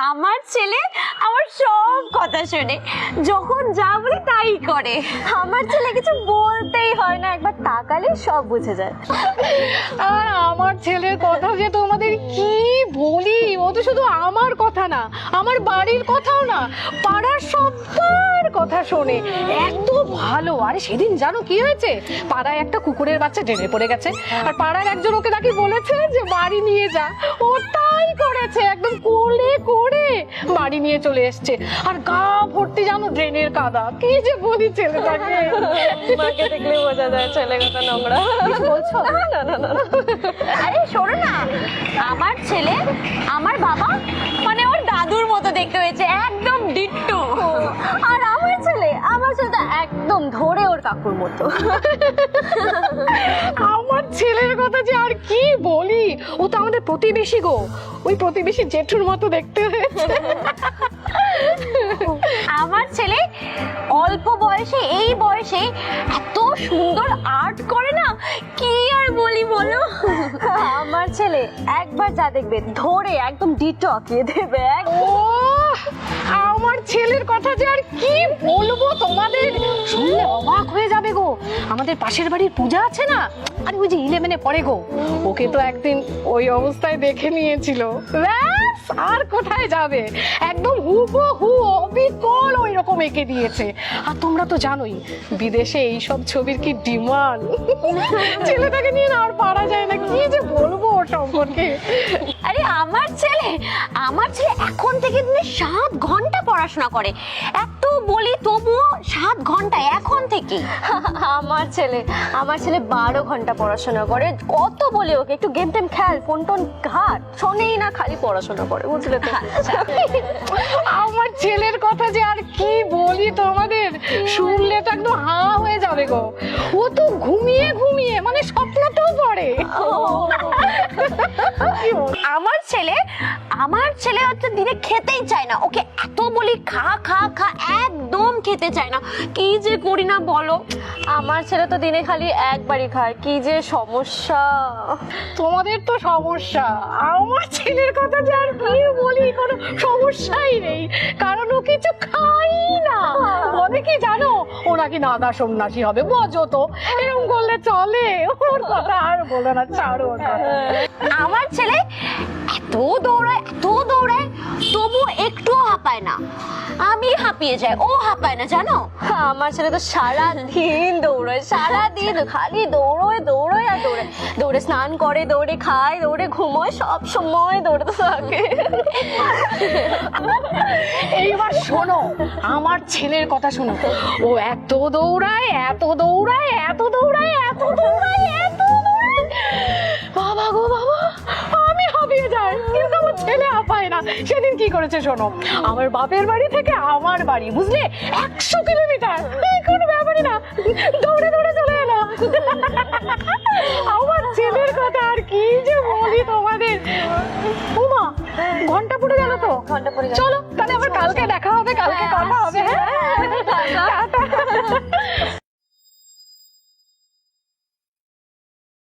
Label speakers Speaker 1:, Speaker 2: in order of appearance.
Speaker 1: আমার ছেলে আমার সব কথা শোনে, যখন যা বলি তাই করে। আমার ছেলে কিছু বলতেই হয় না, একবার তাকালে সব বুঝে যায়।
Speaker 2: আর আমার ছেলের কথা যে তোমাদের কি বলি, ও তো শুধু আমার কথা না, আমার বাড়ির কথাও না, পাড়ার সবার কথা শোনে, এত ভালো। আরে সেদিন জানো কি হয়েছে, পাড়ায় একটা কুকুরের বাচ্চা ড্রেনে পড়ে গেছে, আর পাড়ার একজন ওকে নাকি বলেছে যে বাড়ি নিয়ে যা, ও তাই করেছে, একদম কোলে করে বাড়ি নিয়ে চলে এসছে। আর গা ভর্তি জানো ড্রেনের কাদা। কি যে বলি ছেলেটাকে,
Speaker 1: মাকে দেখলে বোঝা যায় ছেলে কথা নোংরা।
Speaker 2: কিছু বলছো?
Speaker 1: না না না না। আরে শোনো না, আমার ছেলে আমার বাবা মানে ওর দাদুর মতো দেখতে হয়েছে, একদম ডিট্টো। আর আমার ছেলে তো একদম ধরে ওর কাকুর মতো।
Speaker 2: আমার ছেলের কথা যে আর কি বলি, ও তো আমাদের প্রতিবেশী গো, ওই প্রতিবেশী জেঠুর মতো দেখতে হয়েছে।
Speaker 1: আমার ছেলে অল্প বয়সে, এই বয়সে এত সুন্দর আর্ট করে না, কি আর বলি বলো। আমার ছেলে একবার যা দেখবে ধরে একদম ডিটো আঁকিয়ে দেবে।
Speaker 2: ও আমার ছেলের কথা যে আর কি বলবো তোমাদের, শুনলে অবাক হয়ে যাবে গো। আমাদের পাশের বাড়ির পূজা আছে না, আরে ওই যে 11-এ পড়ে গো, ওকে তো একদিন ওই অবস্থায় দেখে নিয়েছিল, ব্যাস আর কোথায় যাবে, একদম হুবহু অবিকল ওই রকম এঁকে দিয়েছে। আর তোমরা তো জানোই বিদেশে এইসব ছবির কি ডিমান্ড, ছেলেটাকে নিয়ে না আর পারা যায় না, কি যে বলবো ওর সম্পর্কে।
Speaker 1: আরে আমার ছেলে এখন থেকে দিনে 7 ঘন্টা পড়াশোনা করে, এত বলি তবুও 7 ঘন্টা এখন থেকে। আমার ছেলে 12 ঘন্টা পড়াশোনা করে, কত বলে ওকে একটু গেম টেম খেল, ফোন টোন ঘাট, শোনেই না, খালি পড়াশোনা করে, বুঝলে তো।
Speaker 2: আমার ছেলের কথা যে আর কি বলি তোমাদের, শুনলে তো একদম হা হয়ে যাবে গো। ও তো ঘুমিয়ে ঘুমিয়ে মানে স্বপ্নতেও পড়ে।
Speaker 1: আমার ছেলে হচ্ছে দিনে খেতেই চায় না, ওকে এত বলি খা খা খা, একদম খেতে চায় না, কি যে করি না বলো। আমার ছেলে তো দিনে খালি একবারই খায়, কি যে সমস্যা।
Speaker 2: তোমাদের তো সমস্যা, আমার ছেলের কথা যে আর কি বলি, কোনো সমস্যাই নেই, কারণ ও কিছু খাই না। বলে কি জানো, ও নাকি নাদা সন্ন্যাসী হবে, বোঝো তো, এরকম করলে চলে? ওর কথা আর বলো না, ছাড়ো ওর কথা।
Speaker 1: আমার ছেলে এত দৌড়ায় তবু একটুও হাঁপায় না, আমি হাঁপিয়ে যাই, ও হাঁপায় না জানো। আমার ছেলে তো সারাদিন দৌড়ায়, সারাদিন খালি দৌড়োয় আর দৌড়ে স্নান করে, দৌড়ে খায়, দৌড়ে ঘুমোয়, সব সময় দৌড়াতে থাকে।
Speaker 2: এইবার শোনো আমার ছেলের কথা শোনো, ও এত দৌড়ায়, বাবা গো বাবা, আমি হাঁপিয়ে যাই, কিন্তু আমার ছেলে হাঁপায় না। সেদিন কি করেছে শোনো, আমার বাপের বাড়ি থেকে আমার বাড়ি বুঝলে 100 কিলোমিটার, কোনো ব্যাপারই না, দৌড়ে চলে এলো। আমার ছেলের কথা আর কি যে বলি তোমাদের। ওমা ঘন্টা পড়ে গেল তো,
Speaker 1: ঘন্টা পড়ে গেল।
Speaker 2: চলো তাহলে আবার কালকে দেখা হবে, কালকে কথা হবে।